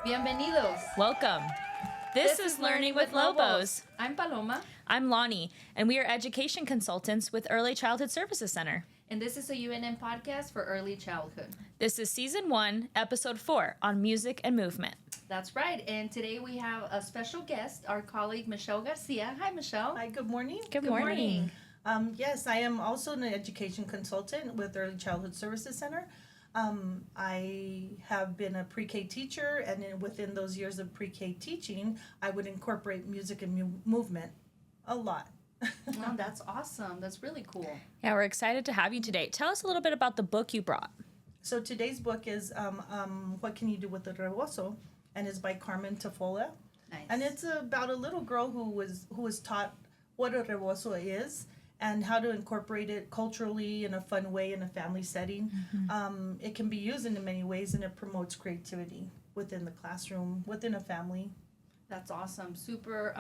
Bienvenidos. Welcome. This is Learning with Lobos. I'm Paloma. I'm Loni, and we are education consultants with Early Childhood Services Center. And this is a UNM podcast for early childhood. This is Season 1, Episode 4 on music and movement. That's right. And today we have a special guest, our colleague Michelle Garcia. Hi, Michelle. Hi, good morning. Good morning. Yes, I am also an education consultant with Early Childhood Services Center. I have been a pre-K teacher, and within those years of pre-K teaching, I would incorporate music and movement a lot. Oh, that's awesome. That's really cool. Yeah, we're excited to have you today. Tell us a little bit about the book you brought. So today's book is What Can You Do with the Rebozo, and it's by Carmen Tafolla. Nice. And it's about a little girl who was taught what a rebozo is and how to incorporate it culturally in a fun way in a family setting. Mm-hmm. It can be used in many ways, and it promotes creativity within the classroom, within a family. That's awesome. Super,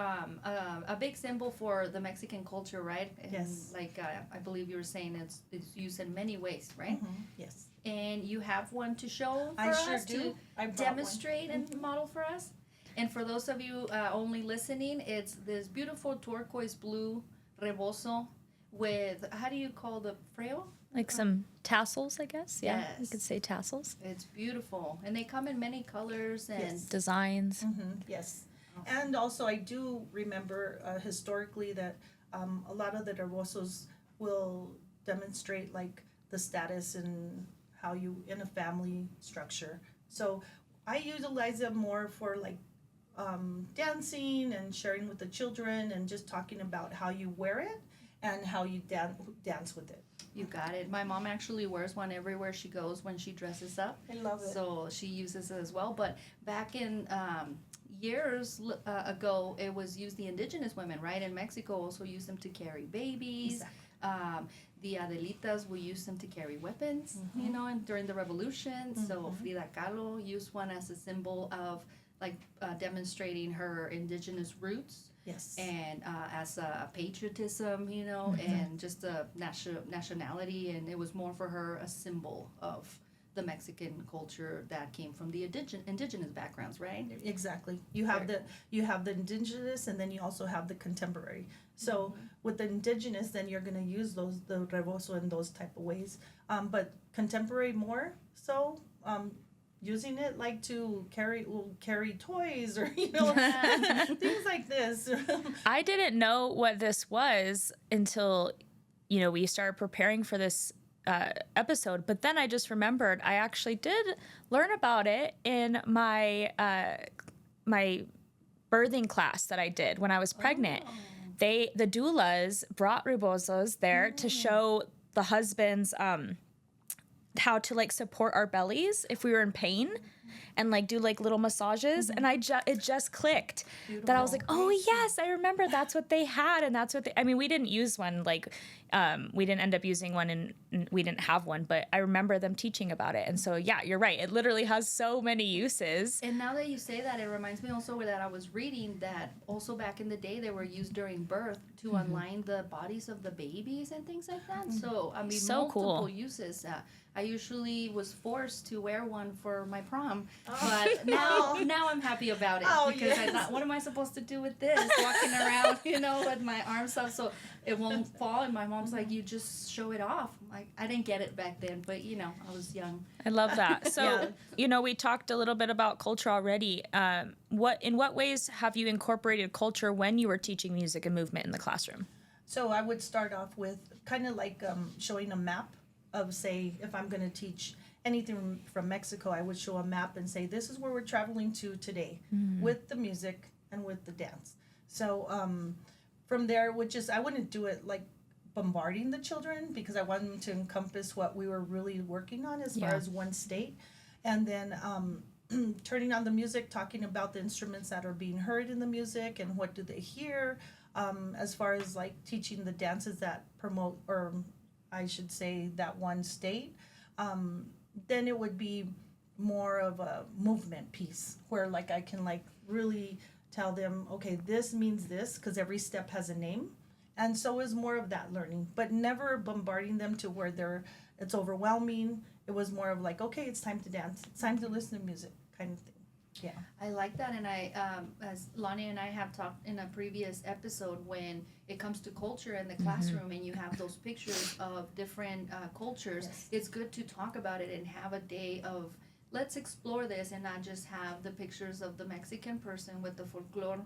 a big symbol for the Mexican culture, right? And Yes. Like I believe you were saying, it's used in many ways, right? Mm-hmm. Yes. And you have one to show for I us sure do. to I brought demonstrate one. and model for us. And for those of you only listening, it's this beautiful turquoise blue rebozo with, how do you call the frail? Like some tassels, I guess. Yeah, you Yes. could say tassels. It's beautiful. And they come in many colors and Yes. Designs. Mm-hmm. Yes. And also, I do remember historically that a lot of the rebozos will demonstrate like the status and how you in a family structure. So I utilize them more for like dancing and sharing with the children and just talking about how you wear it and how you dance with it. you got it. My mom actually wears one everywhere she goes when she dresses up. I love it. So she uses it as well. But back in years ago, it was used the indigenous women, right? In Mexico, also used them to carry babies. Exactly. The Adelitas will use them to carry weapons, you know, and during the revolution. So Frida Kahlo used one as a symbol of like demonstrating her indigenous roots. Yes. And as a patriotism, you know, and just a nationality, and it was more for her a symbol of the Mexican culture that came from the indigenous backgrounds, right? Exactly. You have the indigenous, and then you also have the contemporary. So with the indigenous, then you're going to use the rebozo in those type of ways. But contemporary more so. Using it like to carry toys or things like this. I didn't know what this was until, we started preparing for this episode. But then I just remembered I actually did learn about it in my my birthing class that I did when I was pregnant. The doulas brought rebozos there to show the husbands how to like support our bellies if we were in pain and like do like little massages. And it just clicked. Beautiful. That I was like, oh yes, I remember that's what they had. And that's what we didn't use one, like we didn't end up using one and we didn't have one, but I remember them teaching about it. And so yeah, you're right, it literally has so many uses. And now that you say that, it reminds me also that I was reading that also back in the day they were used during birth to unline the bodies of the babies and things like that. So I mean, so multiple cool. uses. I usually was forced to wear one for my prom, but now I'm happy about it because I thought, what am I supposed to do with this? Walking around, with my arms up so it won't fall. And my mom's like, you just show it off. Like, I didn't get it back then, but I was young. I love that. So, we talked a little bit about culture already. In what ways have you incorporated culture when you were teaching music and movement in the classroom? So I would start off with kind of like showing a map of, say, if I'm going to teach anything from Mexico, I would show a map and say, this is where we're traveling to today with the music and with the dance. So from there, I wouldn't do it like bombarding the children because I want them to encompass what we were really working on as far as one state. And then turning on the music, talking about the instruments that are being heard in the music and what do they hear, as far as like teaching the dances that promote, or I should say that one state, then it would be more of a movement piece where like I can like really tell them, okay, this means this because every step has a name. And so is more of that learning, but never bombarding them to where it's overwhelming. It was more of like, okay, it's time to dance. It's time to listen to music kind of thing. Yeah. I like that, and I, as Loni and I have talked in a previous episode, when it comes to culture in the classroom, and you have those pictures of different cultures, Yes. it's good to talk about it and have a day of let's explore this, and not just have the pictures of the Mexican person with the folklore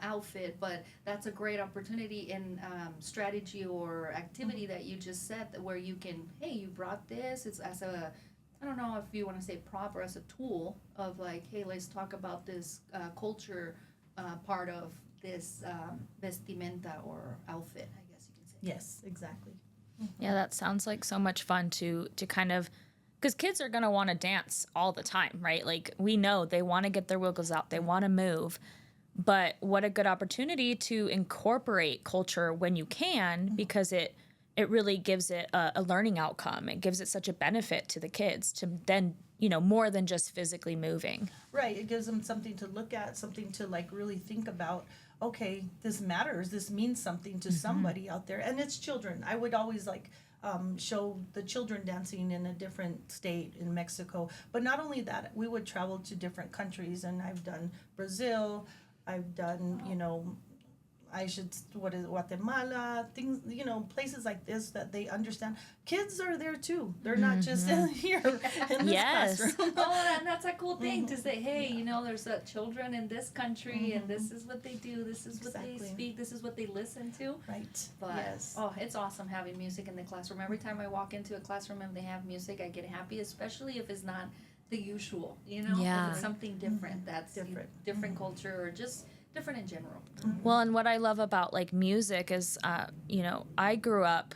outfit. But that's a great opportunity in strategy or activity that you just said, that where you can, hey, you brought this. It's as a, I don't know if you want to say prop or as a tool of like, hey, let's talk about this culture part of this vestimenta or outfit, I guess you can say. Yes, exactly. Yeah, that sounds like so much fun to kind of, because kids are going to want to dance all the time, right? Like, we know they want to get their wiggles out, they want to move. But what a good opportunity to incorporate culture when you can, because it really gives it a learning outcome. It gives it such a benefit to the kids to then, more than just physically moving. Right. It gives them something to look at, something to like really think about. Okay, this matters. This means something to somebody out there. And it's children. I would always like show the children dancing in a different state in Mexico. But not only that, we would travel to different countries, and I've done Brazil, I've done, Guatemala, things, places like this that they understand. Kids are there too. They're not just here in this classroom. Oh, and that's a cool thing to say, hey, there's children in this country, and this is what they do, this is what they speak, this is what they listen to. Right. But, yes. It's awesome having music in the classroom. Every time I walk into a classroom and they have music, I get happy, especially if it's not the usual, Yeah. if it's something different, that's different culture, or just different in general. Well, and what I love about like music is, I grew up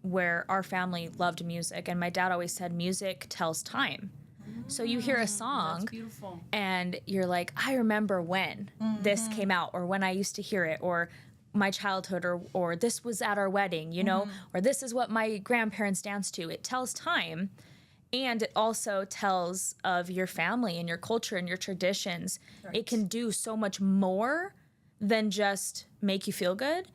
where our family loved music, and my dad always said music tells time. So you hear a song, That's beautiful. and you're like, I remember when this came out, or when I used to hear it, or my childhood, or this was at our wedding, or this is what my grandparents danced to. It tells time. And it also tells of your family and your culture and your traditions. Right. It can do so much more than just make you feel good.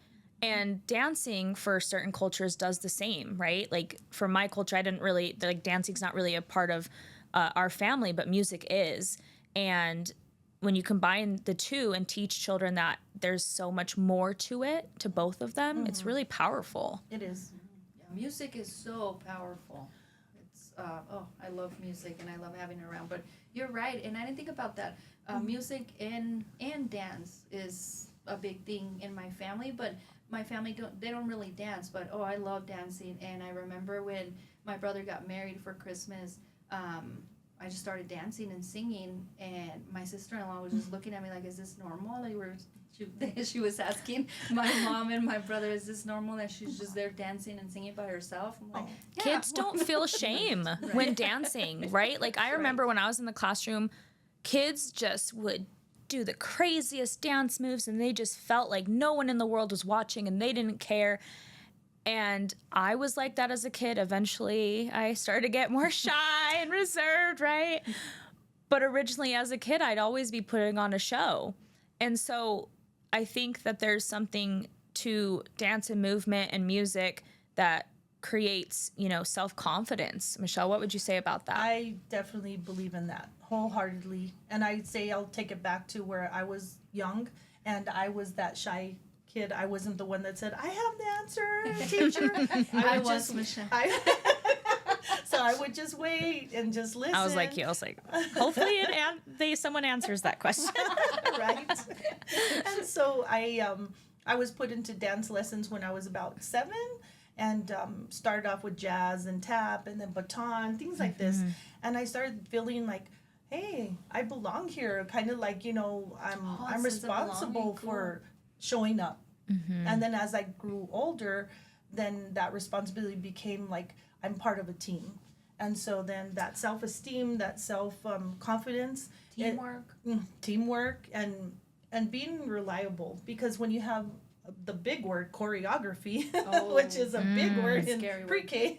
And dancing for certain cultures does the same, right? Like for my culture, I didn't really, like dancing's not really a part of our family, but music is. And when you combine the two and teach children that there's so much more to it, to both of them, it's really powerful. It is. Yeah, music is so powerful. I love music, and I love having it around. But you're right, and I didn't think about that. Music and dance is a big thing in my family, but my family don't really dance. But I love dancing, and I remember when my brother got married for Christmas, I just started dancing and singing, and my sister-in-law was just looking at me like, "Is this normal?" Like she was asking my mom and my brother, "Is this normal that she's just there dancing and singing by herself?" I'm like, yeah. Kids don't feel shame when dancing, right? Like I remember when I was in the classroom, kids just would do the craziest dance moves, and they just felt like no one in the world was watching, and they didn't care. And I was like that as a kid. Eventually, I started to get more shy and reserved, right? But originally, as a kid, I'd always be putting on a show. And so I think that there's something to dance and movement and music that creates, self-confidence. Michelle, what would you say about that? I definitely believe in that wholeheartedly. And I'd say I'll take it back to where I was young and I was that shy kid. I wasn't the one that said, "I have the answer, teacher." I was Michelle. So I would just wait and just listen. I was like you. I was like, hopefully someone answers that question. Right. And so I was put into dance lessons when I was about 7, and started off with jazz and tap and then baton, things like this. And I started feeling like, hey, I belong here. Kind of like, I'm responsible for showing up. And then as I grew older, then that responsibility became like I'm part of a team. And so then that self-esteem, that self-confidence, teamwork and being reliable, because when you have the big word choreography, which is a big word in pre-K,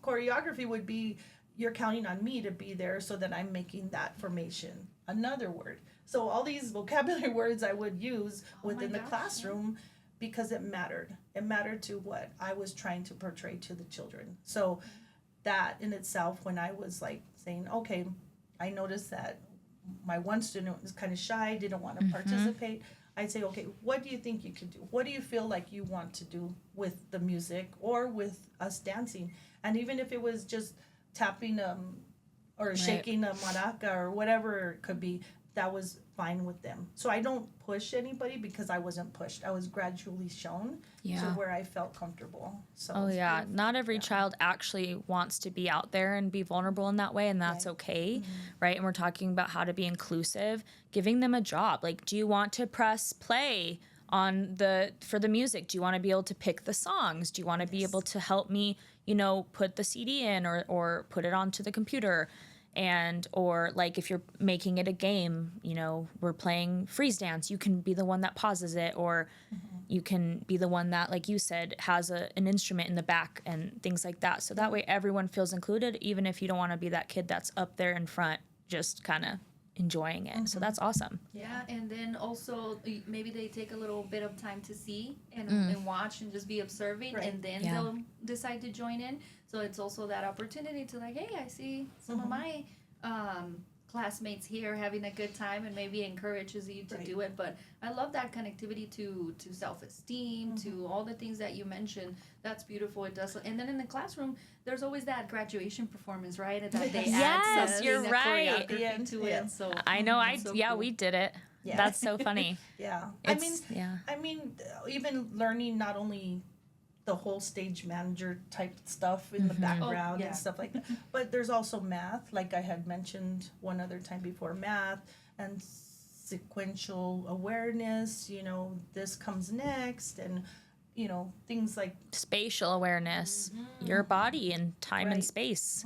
choreography would be you're counting on me to be there so that I'm making that formation. Another word. So all these vocabulary words I would use within the classroom because it mattered. It mattered to what I was trying to portray to the children. So that in itself, when I was like saying, okay, I noticed that my one student was kind of shy, didn't want to participate. I'd say, okay, what do you think you could do? What do you feel like you want to do with the music or with us dancing? And even if it was just tapping or shaking a maraca or whatever it could be, that was fine with them. So I don't push anybody because I wasn't pushed. I was gradually shown to where I felt comfortable. So not every child actually wants to be out there and be vulnerable in that way, and that's okay, right? And we're talking about how to be inclusive, giving them a job. Like, do you want to press play on for the music? Do you want to be able to pick the songs? Do you want to be able to help me, put the CD in or put it onto the computer? Or like if you're making it a game, we're playing freeze dance, you can be the one that pauses it, or you can be the one that, like you said, has an instrument in the back and things like that. So that way everyone feels included, even if you don't want to be that kid that's up there in front just kind of enjoying it. So that's awesome. Yeah, and then also maybe they take a little bit of time to see and watch and just be observing, and then they'll decide to join in. So it's also that opportunity to like, hey, I see some of my classmates here having a good time, and maybe encourages you to do it. But I love that connectivity to self-esteem, to all the things that you mentioned. That's beautiful. It does. And then in the classroom, there's always that graduation performance, right? That they add something, you're right. To it. So I know. cool. We did it. Yeah. That's so funny. I mean, even learning not only the whole stage manager type stuff in the background and stuff like that, but there's also math, like I had mentioned one other time before, math and sequential awareness, this comes next, and things like spatial awareness, your body and time and space.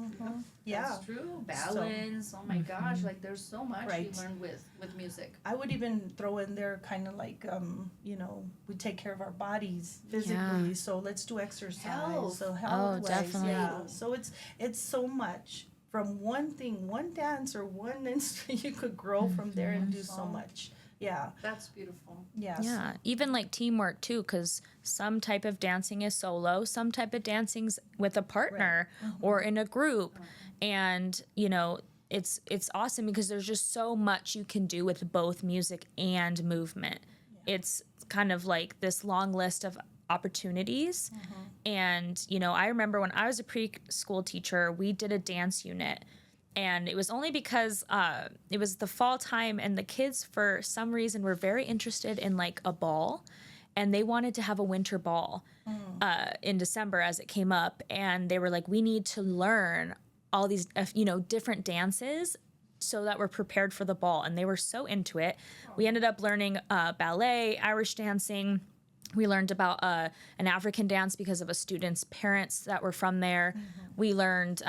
That's true. Balance. Oh my gosh, like there's so much we learn with music. I would even throw in there kind of like we take care of our bodies physically, so let's do exercise. Health definitely. So it's so much from one thing, one dance or one instrument. You could grow from there and do so much. Yeah. That's beautiful. Yes. Yeah. Even like teamwork too, because some type of dancing is solo, some type of dancing's with a partner or in a group. And, it's awesome because there's just so much you can do with both music and movement. Yeah. It's kind of like this long list of opportunities. And, I remember when I was a preschool teacher, we did a dance unit. And it was only because it was the fall time, and the kids, for some reason, were very interested in like a ball, and they wanted to have a winter ball in December as it came up. And they were like, we need to learn all these, different dances so that we're prepared for the ball. And they were so into it. We ended up learning ballet, Irish dancing. We learned about an African dance because of a student's parents that were from there. We learned,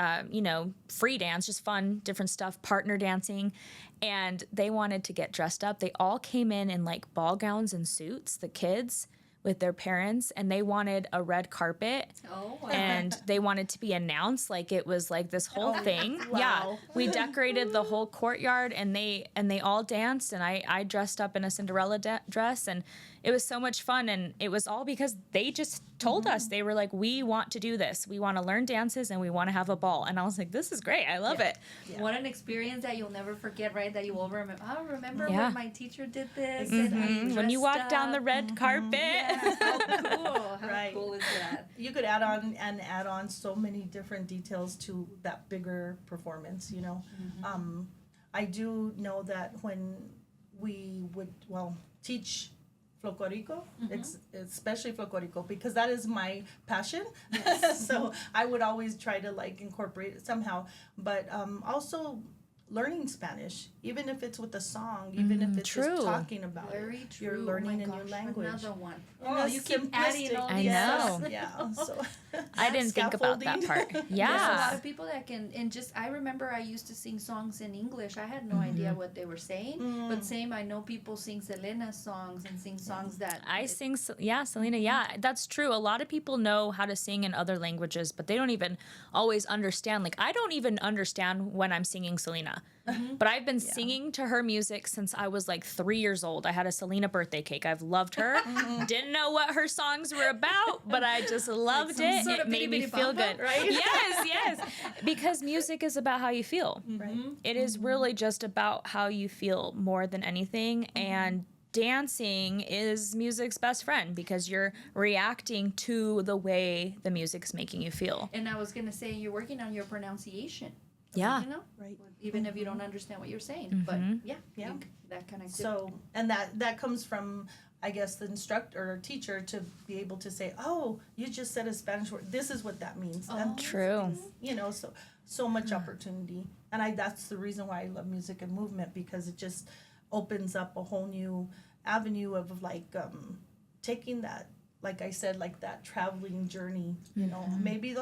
free dance, just fun, different stuff, partner dancing. And they wanted to get dressed up. They all came in like ball gowns and suits, the kids, with their parents, and they wanted a red carpet. Oh, wow. And they wanted to be announced like it was like this whole thing. Wow. Yeah, we decorated the whole courtyard, and they all danced, and I dressed up in a Cinderella dress, and it was so much fun. And it was all because they just told us, they were like, we want to do this. We want to learn dances, and we want to have a ball. And I was like, this is great. I love it. Yeah. What an experience that you'll never forget, right? That you will remember. I remember when my teacher did this. And when you walked down the red carpet. Yeah. How cool. How cool is that? You could add on so many different details to that bigger performance, I do know that when we would, teach folklorico, especially folklorico, because that is my passion. So I would always try to like incorporate it somehow. But also learning Spanish, even if it's with a song, even if it's just talking about it. You're learning a new language. Another one. Oh, you keep adding all these. I know. Yeah. So I didn't think about that part. Yeah. There's a lot of people that can, and just, I remember I used to sing songs in English. I had no idea what they were saying, but same, I know people sing Selena songs and sing songs that. I sing, Selena, that's true. A lot of people know how to sing in other languages, but they don't even always understand. Like, I don't even understand when I'm singing Selena. Selena. But I've been singing to her music since I was like 3 years old. I had a Selena birthday cake. I've loved her. Didn't know what her songs were about, but I just loved it. It made me feel good. Right? Yes. Because music is about how you feel. Right. It is really just about how you feel more than anything. And dancing is music's best friend because you're reacting to the way the music's making you feel. And I was going to say, you're working on your pronunciation. Yeah. You know? Right. Even if you don't understand what you're saying. But Yeah. that kind of. So, and that comes from, I guess, the instructor or teacher to be able to say, oh, you just said a Spanish word. This is what that means. And, True. you know, so much opportunity. And that's the reason why I love music and movement, because it just opens up a whole new avenue of like taking that, like I said, like that traveling journey, you know. Maybe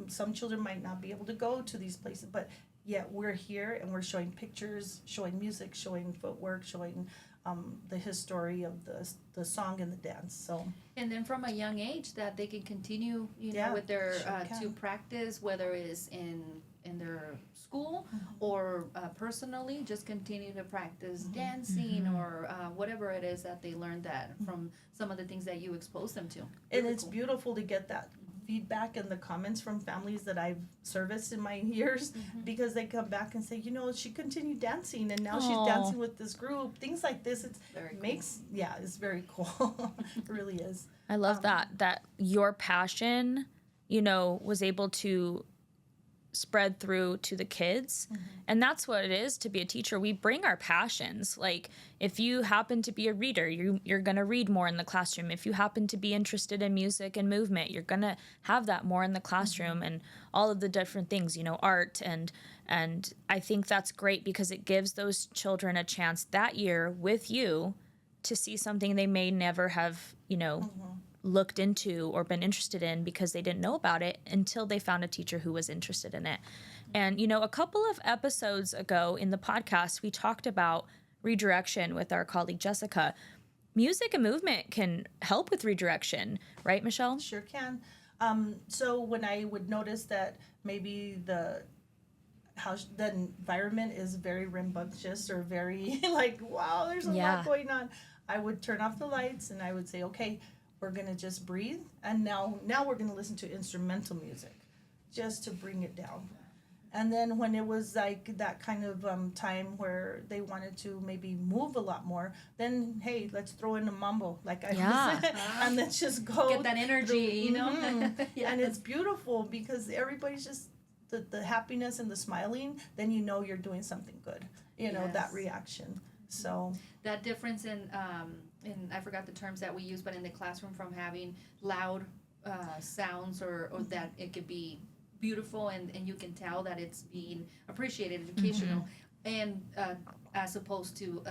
some children might not be able to go to these places, but yet we're here and we're showing pictures, showing music, showing footwork, showing the history of the song and the dance. So, and then from a young age that they can continue, you know, with their to practice, whether it's in their school or personally, just continue to practice dancing or whatever it is that they learned that from some of the things that you expose them to. And it's beautiful to get that feedback and the comments from families that I've serviced in my years, because they come back and say, you know, she continued dancing and now she's dancing with this group. Things like this, it's very cool. It really is. I love that your passion, you know, was able to spread through to the kids. And that's what it is to be a teacher. We bring our passions. Like if you happen to be a reader, you're going to read more in the classroom. If you happen to be interested in music and movement, you're going to have that more in the classroom, and all of the different things, you know, art. And I think that's great because it gives those children a chance that year with you to see something they may never have, you know, looked into or been interested in because they didn't know about it until they found a teacher who was interested in it. And, you know, a couple of episodes ago in the podcast, we talked about redirection with our colleague Jessica. Music and movement can help with redirection, right, Michelle? Sure can. So when I would notice that maybe the environment is very rambunctious or very like, wow, there's a lot going on, I would turn off the lights and I would say, okay, we're going to just breathe, and now we're going to listen to instrumental music just to bring it down. And then when it was like that kind of time where they wanted to maybe move a lot more, then hey, let's throw in a mambo, like I was, and let's just go get that energy, you know. And it's beautiful because everybody's just the happiness and the smiling. Then you know you're doing something good. You know that reaction. So that difference in I forgot the terms that we use, but in the classroom, from having loud sounds or that it could be beautiful and you can tell that it's being appreciated, educational, and as opposed to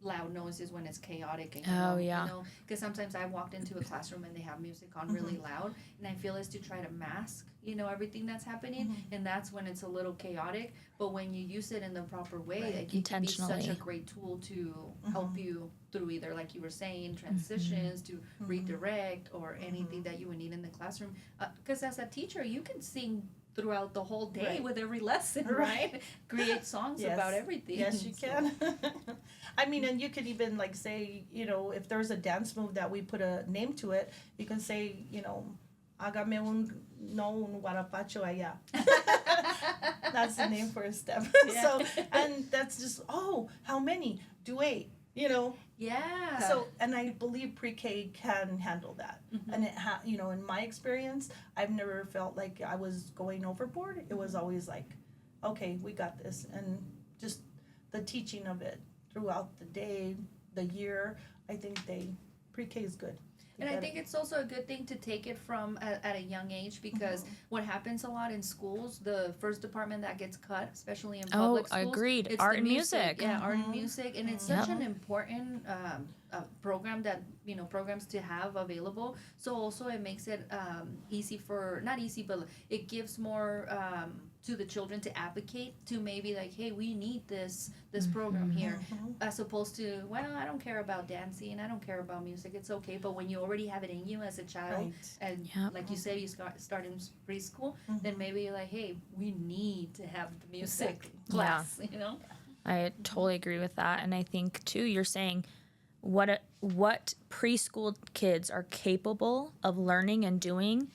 loud noises when it's chaotic and you know, because sometimes I walked into a classroom and they have music on really loud, and I feel it's to try to mask, you know, everything that's happening, and that's when it's a little chaotic. But when you use it in the proper way, it can be such a great tool to help you through either, like you were saying, transitions to redirect or anything that you would need in the classroom. Because as a teacher, you can sing throughout the whole day with every lesson, right? Create songs about everything. Yes, you can. I mean, and you could even like say, you know, if there's a dance move that we put a name to it, you can say, you know, hágame un guarapacho allá. That's the name for a step. So, and that's just, how many? Do 8, you know. Yeah. So, and I believe pre-K can handle that. And you know, in my experience, I've never felt like I was going overboard. It was always like, okay, we got this. And just the teaching of it throughout the day, the year, I think pre-K is good. And I think it's also a good thing to take it from at a young age, because what happens a lot in schools, the first department that gets cut, especially in public schools, agreed. it's Art the and music. Yeah, art and music, and it's such an important program that, programs to have available. So also it makes it easy for, not easy, but it gives more to the children to advocate, to maybe like, hey, we need this program here, as opposed to, well, I don't care about dancing, I don't care about music, it's okay. But when you already have it in you as a child, and like you said, you start in preschool, then maybe you're like, hey, we need to have the music class, I totally agree with that. And I think too, you're saying what preschool kids are capable of learning and doing,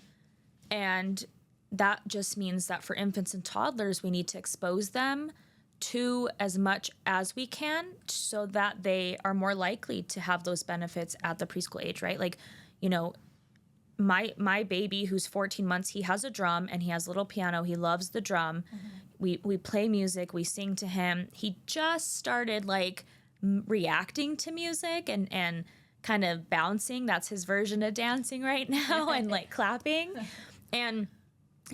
and that just means that for infants and toddlers, we need to expose them to as much as we can so that they are more likely to have those benefits at the preschool age, right? Like, my baby who's 14 months, he has a drum and he has a little piano. He loves the drum. We play music, we sing to him. He just started like reacting to music and kind of bouncing. That's his version of dancing right now, and like clapping. And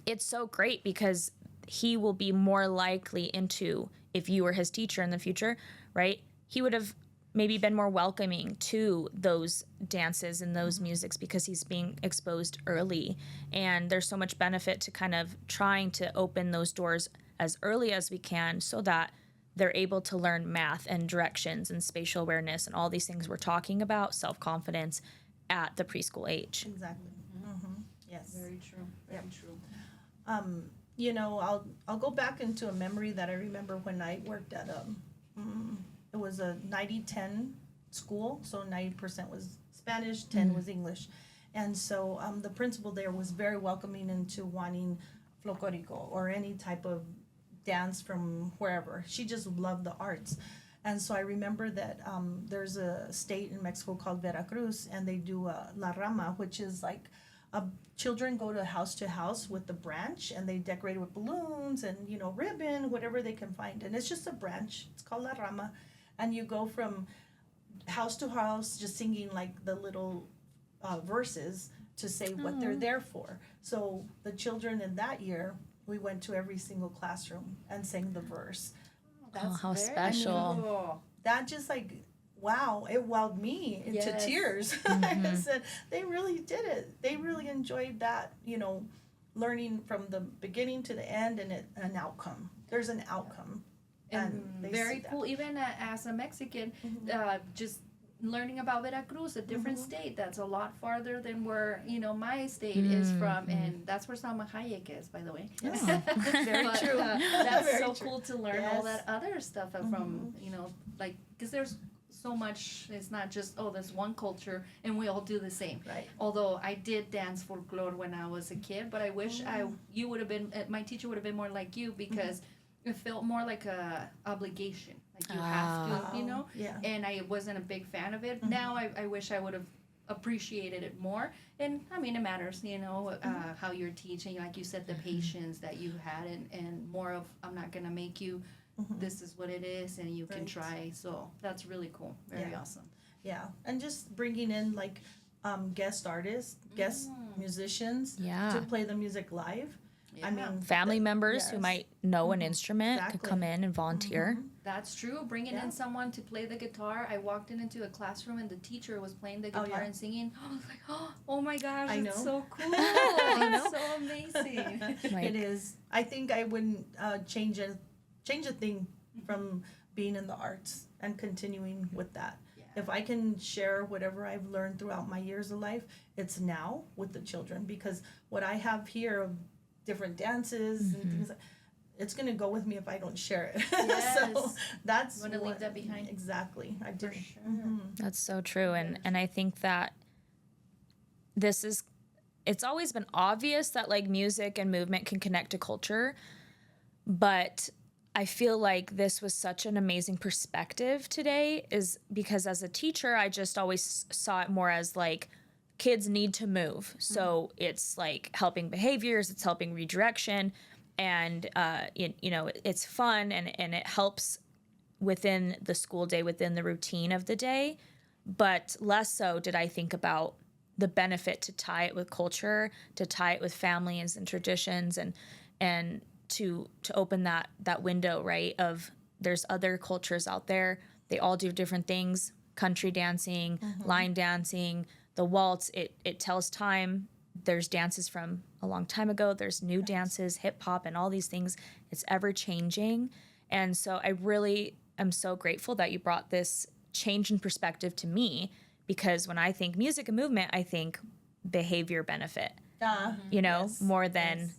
it's so great because he will be more likely into, if you were his teacher in the future, right? He would have maybe been more welcoming to those dances and those musics because he's being exposed early. And there's so much benefit to kind of trying to open those doors as early as we can so that they're able to learn math and directions and spatial awareness and all these things we're talking about, self-confidence, at the preschool age. Exactly. Yes. Very true. Very true. I'll go back into a memory that I remember when I worked at it was a 90-10 school, so 90% was Spanish, 10 was English. And so the principal there was very welcoming into wanting folklorico or any type of dance from wherever. She just loved the arts. And so I remember that there's a state in Mexico called Veracruz, and they do La Rama, which is like children go to house with the branch, and they decorate it with balloons and ribbon, whatever they can find, and it's just a branch. It's called La Rama, and you go from house to house just singing like the little verses to say what they're there for. So the children in that year, we went to every single classroom and sang the verse. That's how special. Cool. That just like, wow, it wowed me into tears. I said, they really did it. They really enjoyed that, learning from the beginning to the end, and an outcome. There's an outcome. And very cool. Even as a Mexican, just learning about Veracruz, a different state that's a lot farther than where my state is from, and that's where Salma Hayek is, by the way. Very true. That's Very so true. cool to learn all that other stuff from because there's so much. It's not just there's one culture and we all do the same. Right. Although I did dance folklore when I was a kid, but I wish you would have been my teacher would have been more like you, because it felt more like a obligation. Like you have to, Yeah. And I wasn't a big fan of it. Now I wish I would have appreciated it more. And I mean, it matters, how you're teaching, like you said, the patience that you had, and more of, I'm not going to make you, this is what it is, and you can try. So that's really cool. Very awesome. Yeah. And just bringing in like guest artists, guest musicians to play the music live. Yeah. I mean, Family members who might know an instrument could come in and volunteer. That's true. Bringing in someone to play the guitar. I walked into a classroom and the teacher was playing the guitar and singing. I was like, oh my gosh, it's so cool. It's so amazing. Right. It is. I think I wouldn't change a thing from being in the arts and continuing with that. If I can share whatever I've learned throughout my years of life, it's now with the children, because what I have here of different dances and things like, it's going to go with me if I don't share it. Yes. So that's want to leave that behind. Exactly. I do. For sure. That's so true. And I think that it's always been obvious that like music and movement can connect to culture, but I feel like this was such an amazing perspective today, is because as a teacher, I just always saw it more as like, kids need to move. So it's like helping behaviors, it's helping redirection, and it's fun, and it helps within the school day, within the routine of the day. But less so did I think about the benefit to tie it with culture, to tie it with families and traditions, and to open that window, right, of there's other cultures out there. They all do different things. country dancing, line dancing, the waltz. It tells time. There's dances from a long time ago. There's new dances, hip hop, and all these things. It's ever changing. And so I really am so grateful that you brought this change in perspective to me, because when I think music and movement, I think behavior benefit, more than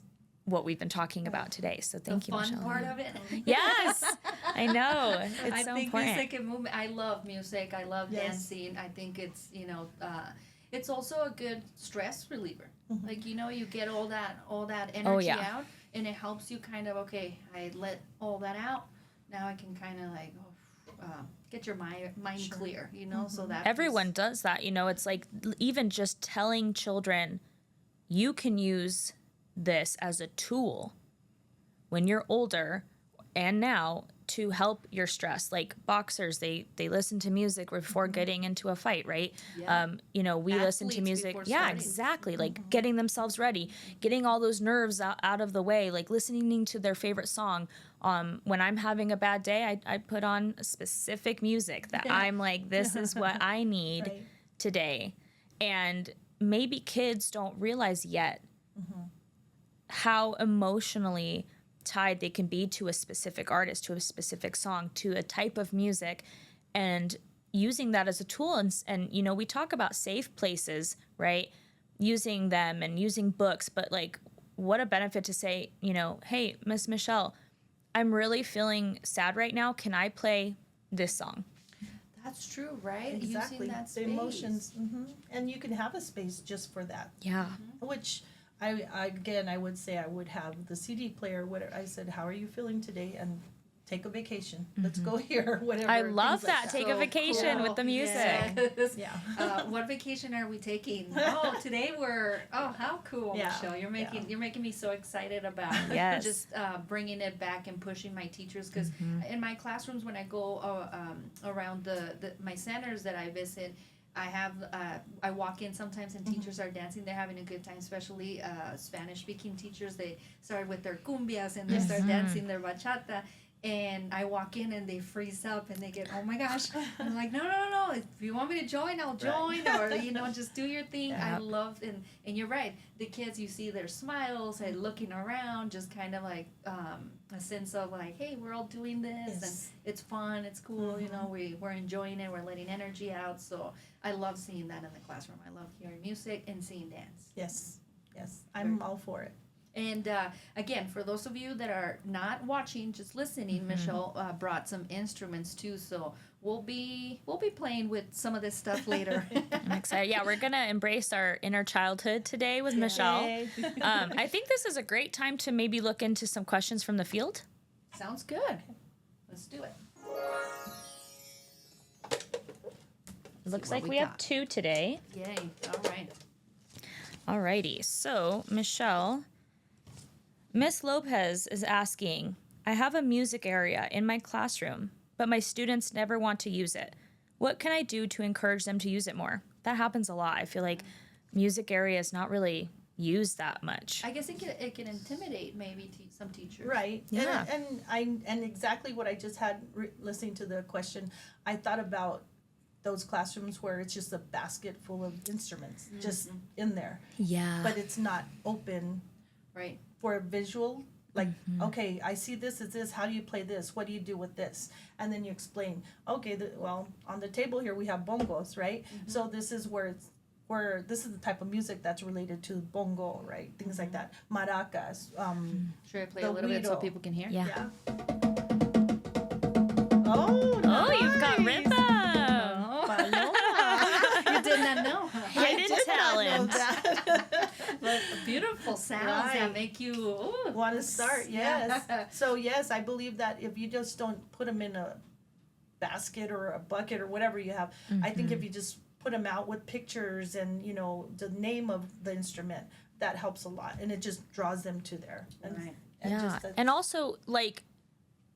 what we've been talking about today. So thank you, Michelle. The fun part of it. Yes, I know. It's I so think important. music and movement. I love music. I love dancing. I think it's it's also a good stress reliever. Like you get all that energy out, and it helps you kind of I let all that out. Now I can kind of get your mind clear. So that Everyone does that. It's like even just telling children, you can use this as a tool when you're older and now to help your stress. Like boxers, they listen to music before getting into a fight, right? Yeah. We listen to music. Yeah, exactly. Like getting themselves ready, getting all those nerves out of the way, like listening to their favorite song. When I'm having a bad day, I put on specific music that I'm like, this is what I need today. And maybe kids don't realize yet how emotionally tied they can be to a specific artist, to a specific song, to a type of music, and using that as a tool. And we talk about safe places, right? Using them and using books, but like what a benefit to say, hey, Miss Michelle, I'm really feeling sad right now. Can I play this song? That's true, right? Exactly. Using that the space. emotions. And you can have a space just for that. Yeah. Which I would say I would have the CD player. What I said, how are you feeling today? And take a vacation. Let's go here. Whatever. I love things like that. Take a vacation with the music. Yes. Yeah. What vacation are we taking? Today how cool, Yeah. Michelle. You're making me so excited about just bringing it back and pushing my teachers, because in my classrooms when I go around my centers that I visit, I walk in sometimes and teachers are dancing. They're having a good time, especially Spanish-speaking teachers. They start with their cumbias and they start dancing their bachata. And I walk in and they freeze up and they get, oh my gosh. I'm like, no. If you want me to join, I'll join. Or, just do your thing. I love, and you're right. The kids, you see their smiles and looking around, just kind of like a sense of like, hey, we're all doing this and it's fun, it's cool. We're enjoying it. We're letting energy out. So I love seeing that in the classroom. I love hearing music and seeing dance. Yes. I'm all for it. And again, for those of you that are not watching, just listening, Michelle brought some instruments too. So we'll be playing with some of this stuff later. I'm excited. Yeah, we're gonna embrace our inner childhood today with Michelle. I think this is a great time to maybe look into some questions from the field. Sounds good. Let's do it. Looks like we have 2 today. Yay! All right. Alrighty. So Michelle. Miss Lopez is asking, I have a music area in my classroom, but my students never want to use it. What can I do to encourage them to use it more? That happens a lot. I feel like music area is not really used that much. I guess it can intimidate maybe some teachers. Right. Yeah. And exactly what I just had listening to the question, I thought about those classrooms where it's just a basket full of instruments just in there. Yeah. But it's not open. Right. For a visual, like, okay, I see this is this. How do you play this? What do you do with this? And then you explain. Okay, on the table here we have bongos, right? So this is where this is the type of music that's related to bongo, right? Things like that. Maracas. Should I play a little bit so people can hear? Yeah. Oh, nice. You've got rhythm. Paloma. You did not know. Hidden talent. But beautiful sounds that make you want to start. Yes. So yes, I believe that if you just don't put them in a basket or a bucket or whatever you have, I think if you just put them out with pictures and the name of the instrument, that helps a lot, and it just draws them to there. And also like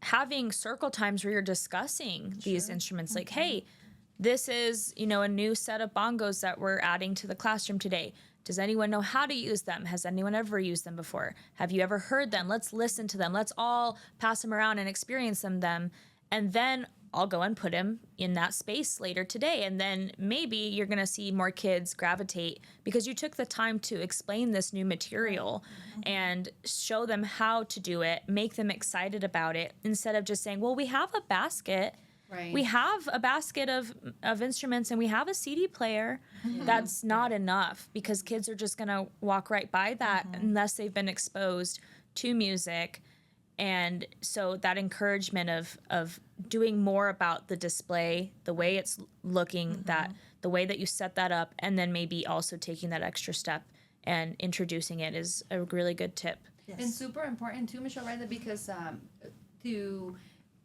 having circle times where you're discussing these instruments, like, hey, this is a new set of bongos that we're adding to the classroom today. Does anyone know how to use them? Has anyone ever used them before? Have you ever heard them? Let's listen to them. Let's all pass them around and experience them. And then I'll go and put him in that space later today. And then maybe you're going to see more kids gravitate because you took the time to explain this new material and show them how to do it, make them excited about it, instead of just saying, well, we have a basket. Right. We have a basket of instruments and we have a CD player. That's not enough because kids are just going to walk right by that unless they've been exposed to music. And so that encouragement of doing more about the display, the way it's looking, that the way that you set that up, and then maybe also taking that extra step and introducing it is a really good tip. Yes. And super important too, Michelle, right? Because to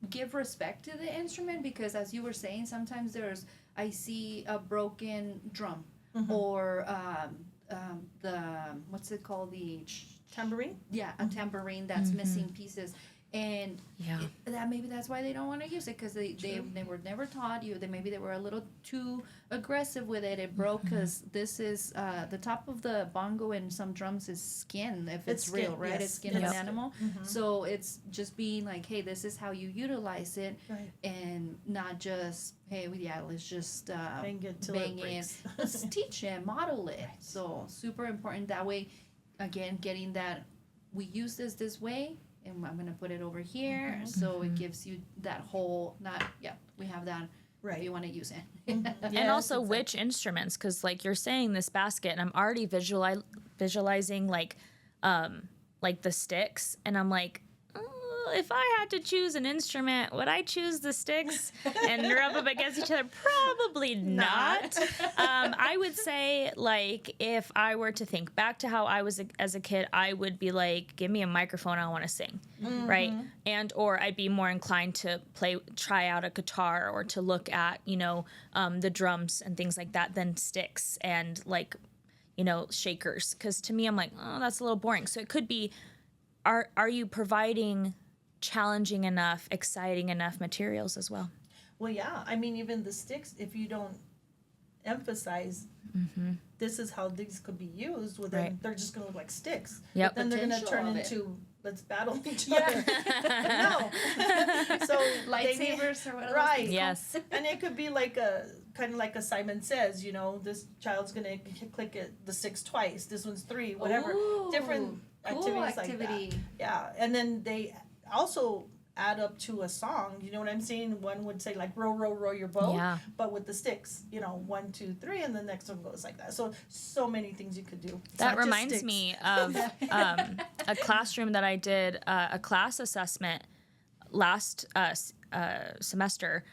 give respect to the instrument, because as you were saying, sometimes I see a broken drum or the what's it called, the tambourine. Yeah, a tambourine that's missing pieces, and maybe that's why they don't want to use it, because they were never taught you that maybe they were a little too aggressive with it. It broke because this is the top of the bongo in some drums is skin, if it's real, skin, right? Yes. It's skin of an animal. So it's just being like, hey, this is how you utilize it, and not just, hey, let's just bang it. Let's teach it, model it. So super important that way. Again, getting that we use this way, and I'm gonna put it over here, so it gives you that whole we have that if you want to use it. And also which instruments, because like you're saying this basket, and I'm already visualizing like the sticks, and I'm like, if I had to choose an instrument, would I choose the sticks and rub them against each other? Probably not. I would say, like, if I were to think back to how I was as a kid, I would be like, give me a microphone, I want to sing, right? And or I'd be more inclined to try out a guitar or to look at, the drums and things like that than sticks and like, shakers. Because to me, I'm like, oh, that's a little boring. So it could be, are you providing challenging enough, exciting enough materials as well? Well, yeah. I mean, even the sticks, if you don't emphasize this is how these could be used, well, then they're just going to look like sticks. Yep. Then they're going to turn into, let's battle each other. No. So lightsabers or whatever. Right. Yes. And it could be like kind of like a Simon Says, this child's going to click it the 6 twice. This one's 3, whatever. Ooh, different activities like that. Yeah. And then they also add up to a song, you know what I'm saying? One would say like row, row, row your boat, but with the sticks, 1, 2, 3, and the next one goes like that. So many things you could do. That reminds me of a classroom that I did a class assessment last semester.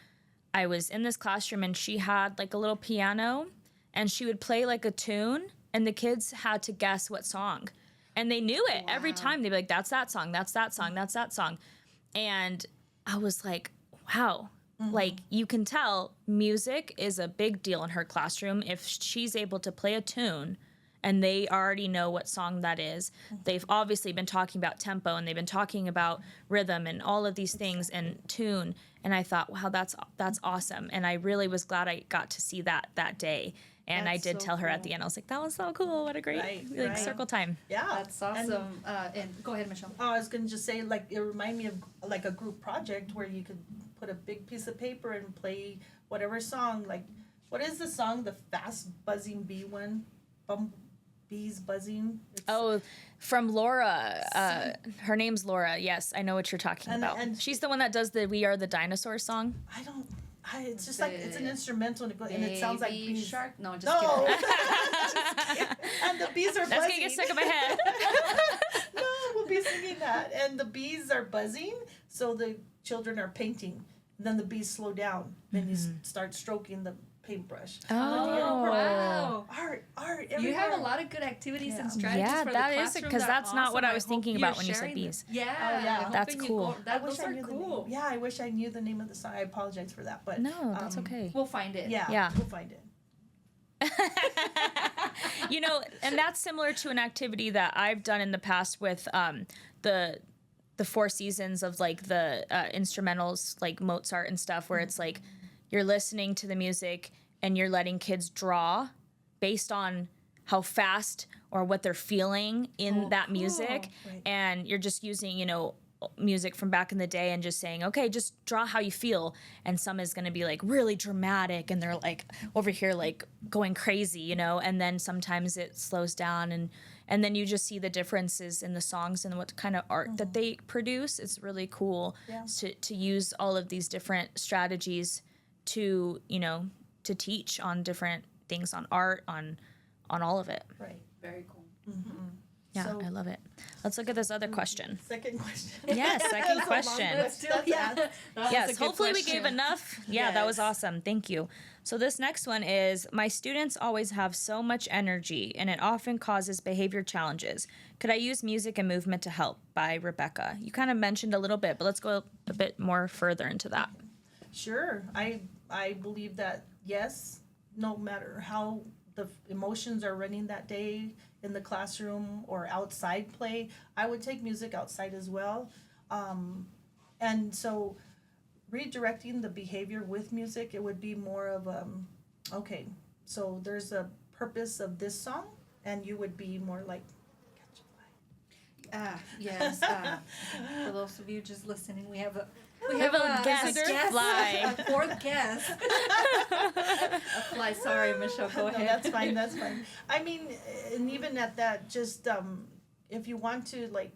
I was in this classroom and she had like a little piano and she would play like a tune and the kids had to guess what song. And they knew it every time. They'd be like, that's that song, that's that song, that's that song. And I was like, wow. Like, you can tell music is a big deal in her classroom. If she's able to play a tune and they already know what song that is, they've obviously been talking about tempo and they've been talking about rhythm and all of these things and tune. And I thought, wow, that's awesome. And I really was glad I got to see that day. And I did tell her at the end, I was like, that was so cool. What a great circle time. Yeah. That's awesome. And go ahead, Michelle. I was going to just say, like, it reminded me of like a group project where you could put a big piece of paper and play whatever song. Like, what is the song, the fast buzzing bee one? Bees buzzing? From Laura. Her name's Laura. Yes, I know what you're talking about. And she's the one that does the We Are the Dinosaur song. It's just like, it's an instrumental and it sounds like bees. Shark? No, just kidding. Just kidding. And the bees are buzzing. That's going to get stuck in my head. No, we'll be singing that. And the bees are buzzing, so the children are painting. And then the bees slow down. Then you start stroking the paintbrush. Oh, wow. Art everywhere. You have a lot of good activities and strategies for the classroom. Yeah, that is it, because that's not what I was thinking about when you said bees. Yeah. That's cool. Those are cool. Yeah, I wish I knew the name of the song. I apologize for that. But no, that's okay. We'll find it. Yeah. We'll find it. And that's similar to an activity that I've done in the past with the 4 seasons of like the instrumentals, like Mozart and stuff, where it's like you're listening to the music and you're letting kids draw based on how fast or what they're feeling in that music. Right. And you're just using, music from back in the day and just saying, okay, just draw how you feel. And some is going to be like really dramatic and they're like over here like going crazy, you know, and then sometimes it slows down and then you just see the differences in the songs and what kind of art that they produce. It's really cool to use all of these different strategies to, you know, to teach on different things, on art, on all of it. Right. Very cool. Mm-hmm. Yeah, so, I love it. Let's look at this other question. Second question. Yes, second question. Yes, hopefully we gave enough. Yeah, that was awesome. Thank you. So this next one is, my students always have so much energy and it often causes behavior challenges. Could I use music and movement to help? By Rebecca. You kind of mentioned a little bit, but let's go a bit more further into that. Sure. I believe that, yes, no matter how the emotions are running that day in the classroom or outside play, I would take music outside as well. And so redirecting the behavior with music, it would be more of, okay, so there's a purpose of this song, and you would be more like, yes. For those of you just listening, we have a guest fly. A fourth guest. A fly. Sorry, Michelle. Go ahead. No, that's fine. That's fine. I mean, and even at that, just if you want to like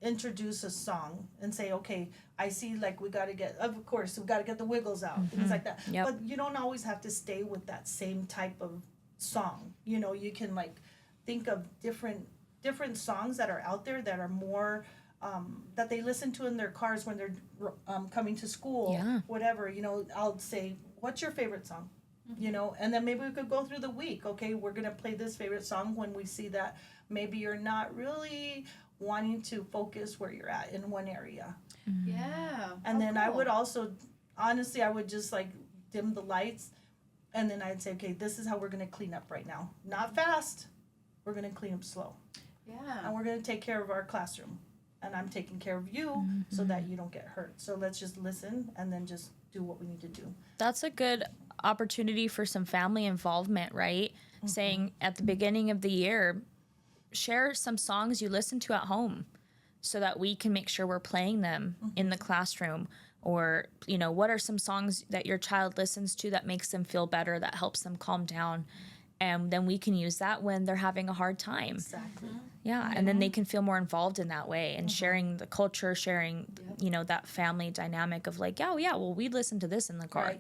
introduce a song and say, okay, I see like we got to get, of course, we got to get the wiggles out, things like that. Yep. But you don't always have to stay with that same type of song. You know, you can like think of different songs that are out there that are more. That they listen to in their cars when they're coming to school, whatever, you know, I'll say, what's your favorite song? You know, and then maybe we could go through the week. Okay, we're going to play this favorite song when we see that maybe you're not really wanting to focus where you're at in one area. Yeah. And then cool. I would also, honestly, I would just like dim the lights and then I'd say, okay, this is how we're going to clean up right now. Not fast. We're going to clean up slow. Yeah. And we're going to take care of our classroom. And I'm taking care of you so that you don't get hurt. So let's just listen and then just do what we need to do. That's a good opportunity for some family involvement, right? Saying at the beginning of the year, share some songs you listen to at home so that we can make sure we're playing them in the classroom. Or, you know, what are some songs that your child listens to that makes them feel better, that helps them calm down? And then we can use that when they're having a hard time. Exactly. Yeah, and then they can feel more involved in that way and sharing the culture, sharing, you know, that family dynamic of like, well, we listen to this in the car,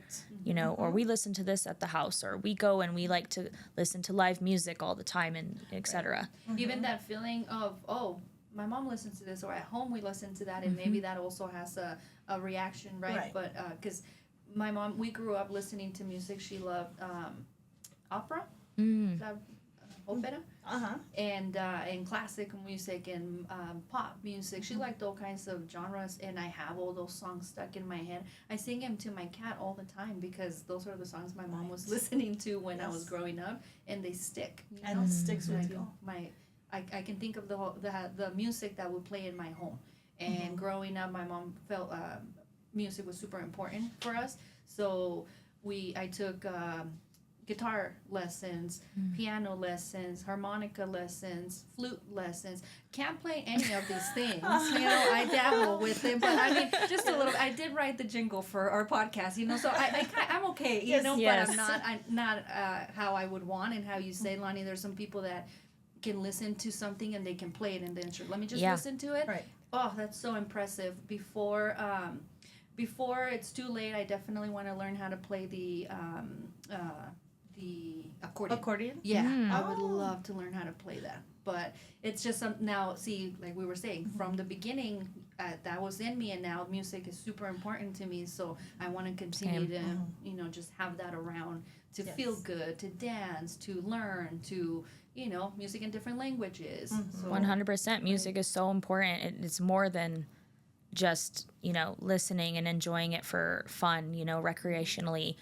you know, or we listen to this at the house, or we go and we like to listen to live music all the time, and et cetera. Even that feeling of, oh, my mom listens to this, or at home we listen to that, and maybe that also has a reaction, right? But because my mom, we grew up listening to music. She loved opera. Opera, and classical music and pop music. She liked all kinds of genres, and I have all those songs stuck in my head. I sing them to my cat all the time because those are the songs my mom was listening to when I was growing up, and they stick. You know? And it sticks with you. I can think of the music that would play in my home, and growing up, my mom felt music was super important for us. So I took. Guitar lessons, piano lessons, harmonica lessons, flute lessons. Can't play any of these things. You know, I dabble with it, but I mean, just a little. I did write the jingle for our podcast, you know, so I'm okay, you know, but I'm not how I would want, and how you say, Loni, there's some people that can listen to something and they can play it and then let me just listen to it. Right. Oh, that's so impressive. Before it's too late, I definitely want to learn how to play the accordion. Yeah, I would love to learn how to play that. But it's just now, see, like we were saying, from the beginning, that was in me, and now music is super important to me. So I want to continue to, you know, just have that around, to feel good, to dance, to learn, to, you know, music in different languages. So, 100%. Music is so important. It's more than just, you know, listening and enjoying it for fun, you know, recreationally.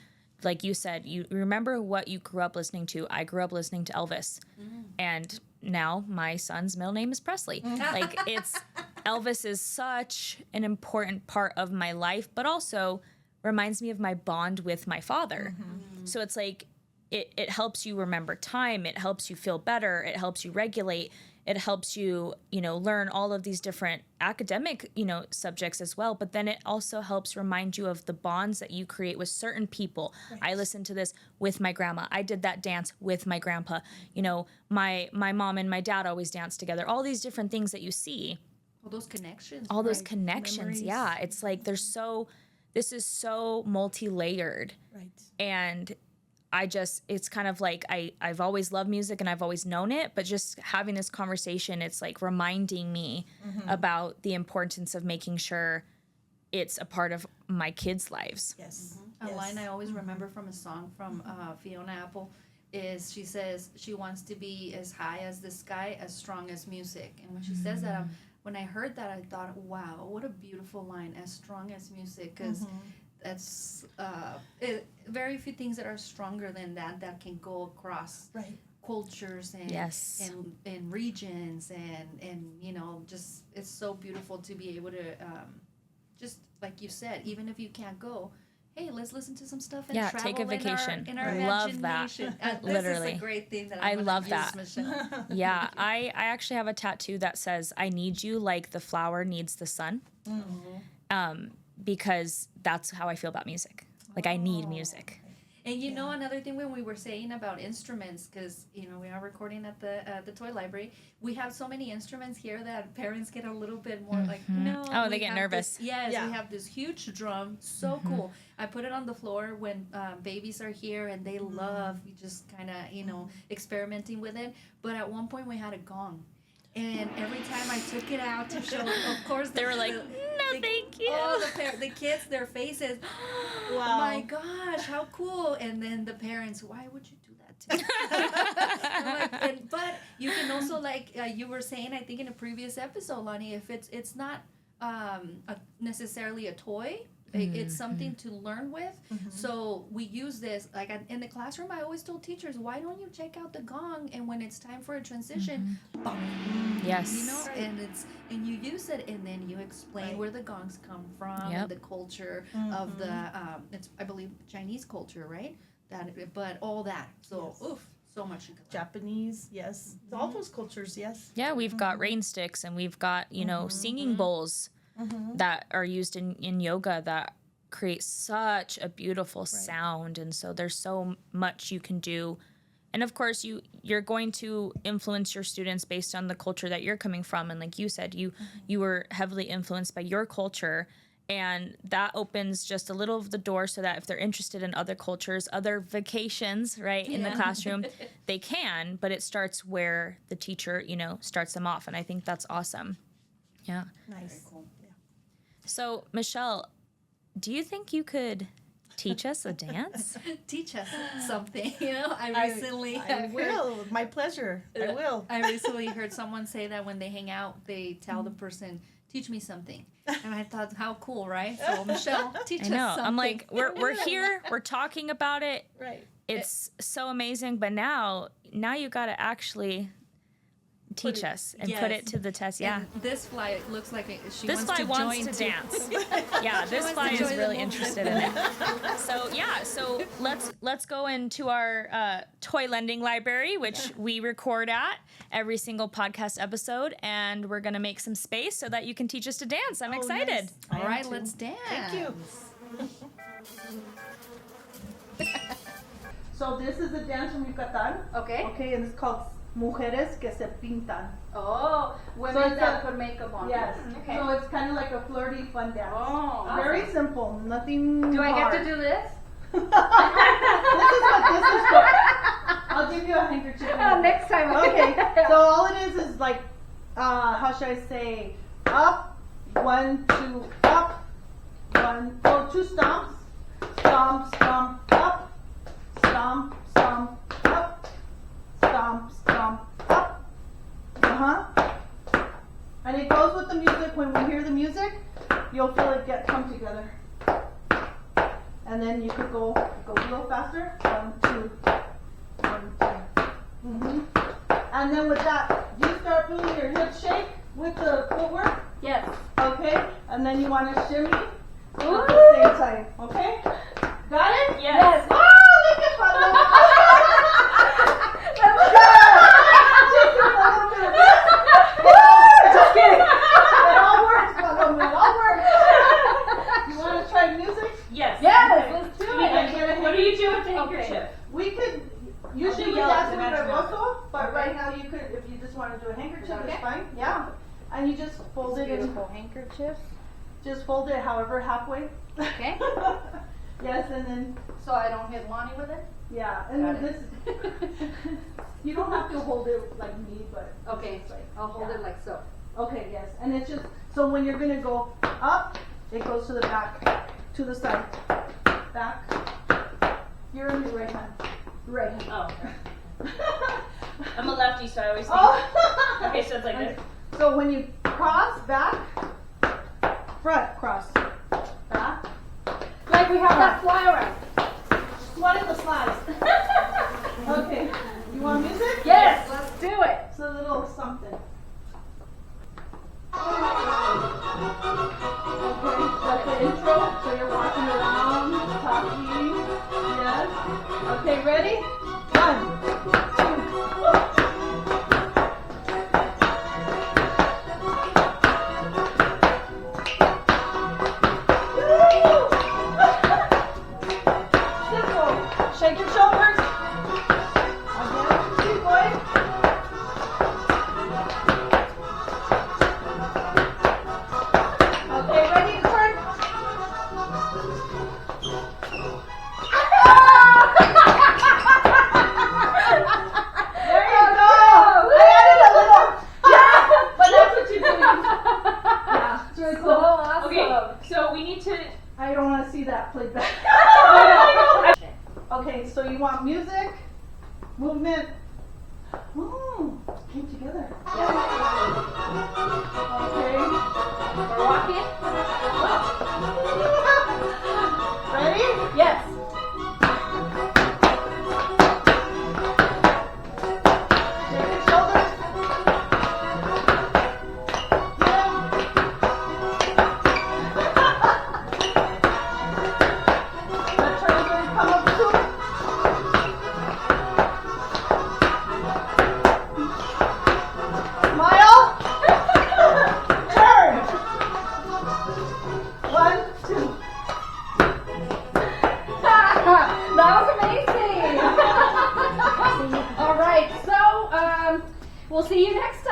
Like you said, you remember what you grew up listening to. I grew up listening to Elvis. And now my son's middle name is Presley. Like, Elvis is such an important part of my life, but also reminds me of my bond with my father. So it's like, it helps you remember time. It helps you feel better. It helps you regulate. It helps you, learn all of these different academic, subjects as well. But then it also helps remind you of the bonds that you create with certain people. Right. I listened to this with my grandma. I did that dance with my grandpa. My mom and my dad always danced together. All these different things that you see. All those connections. All those connections. Memories. Yeah. It's like this is so multi-layered. Right. And it's kind of like I've always loved music and I've always known it, but just having this conversation, it's like reminding me about the importance of making sure it's a part of my kids' lives. Yes. A line I always remember from a song from Fiona Apple is she says she wants to be as high as the sky, as strong as music. And when she says that, when I heard that, I thought, wow, what a beautiful line, as strong as music, because that's very few things that are stronger than that can go across cultures and and regions and just it's so beautiful to be able to just like you said, even if you can't go, hey, let's listen to some stuff and travel take a vacation. In our love that. Literally, this is a great thing that I love that. Michelle. Yeah, I actually have a tattoo that says, "I need you like the flower needs the sun." Because that's how I feel about music. Like I need music. And another thing when we were saying about instruments, because we are recording at the toy library, we have so many instruments here that parents get a little bit more like, no. Oh, they get nervous. We have this huge drum, so cool. I put it on the floor when babies are here, and they love just kind of experimenting with it. But at one point we had a gong. And every time I took it out to show, of course, they were like, "No, thank you." Oh, the kids, their faces. Wow! Oh my gosh, how cool! And then the parents, why would you do that to me? But you can also, like you were saying, I think in a previous episode, Loni, if it's not necessarily a toy. It's something to learn with. So we use this, like in the classroom, I always told teachers, why don't you check out the gong, and when it's time for a transition, yes, and you use it, and then you explain where the gongs come from, and the culture of the it's, I believe, Chinese culture, right? But all that. So so much Japanese, yes. All those cultures, yes. Yeah, we've got rain sticks, and we've got singing bowls. That are used in yoga that create such a beautiful sound. And so there's so much you can do. And of course, you're going to influence your students based on the culture that you're coming from. And like you said, you were heavily influenced by your culture. And that opens just a little of the door so that if they're interested in other cultures, other vacations, in the classroom, they can. But it starts where the teacher, starts them off. And I think that's awesome. Yeah. Nice. Very cool. So, Michelle, do you think you could teach us a dance? Teach us something. I will. My pleasure. I will. I recently heard someone say that when they hang out, they tell the person, teach me something. And I thought, how cool, right? So, Michelle, teach us something. I'm like, we're here. We're talking about it. Right. It's so amazing. But now you got to actually teach us and put it to the test. Yeah. And this fly looks like she this wants fly to wants join to dance. Yeah, this fly is really interested in it. So let's go into our toy lending library, which we record at every single podcast episode, and we're gonna make some space so that you can teach us to dance. I'm excited. Nice. All right, let's dance. Thank you. So this is a dance from Yucatan. Okay. Okay, and it's called Mujeres que se pintan. Oh, women that put makeup on. Yes. Okay. So it's kind of like a flirty, fun dance. Oh, very simple. Nothing Do I hard. get to do this? This is what this is for. I'll give you a handkerchief. Next time. Okay. So all it is like, how should I say? Up, 1, 2, up, 1. Oh, 2 stomps. Stomp, stomp, up. Stomp, stomp, up. Stomp, stomp, up. And it goes with the music. When we hear the music, you'll feel it come together. And then you could go a little faster. 1, 2, 1, 2. And then with that, you start feeling your hips shake with the footwork. Yes. Okay. And then you want to shimmy at the same time. Okay. Got it? Yes. Oh, look at Paloma. handkerchief. We could, usually we yell dance at with the rebozo, but Okay. right now you could, if you just wanna do a handkerchief, Okay. it's fine, yeah. And you just fold it in, Beautiful handkerchief. just fold it however halfway. Okay. Yes, and then, So I don't hit Loni with it? yeah, and Got then this, you don't have to hold it like me, but. Okay, I'll hold Yeah. it like so. Okay, yes, and it's just, so when you're gonna go up, it goes to the back, to the side, back. You're in your right hand, right hand. Oh, okay. I'm a lefty, so I always think. Oh. Okay, so it's like this. So when you cross, back, front, cross, back. Like we have that fly around. One of the slides. Okay, you want music? Yes, let's do it. It's a little something. Okay, that's the intro. So you're walking around, talking. Yes. Okay, ready? 1, 2. Simple. Shake your shoulders. Again. Keep going. Okay, ready to turn? There you go! I added a little. Yeah, but that's what you're doing. Yeah, it's really cool. Awesome. Okay, so we need to. I don't want to see that played back. Okay, so you want music, movement. Ooh, came together. Okay. We're walking. Ready? Yes. Shake your shoulders. That turn's gonna come up too. Smile. Turn. 1, 2. That was amazing. All right, so we'll see you next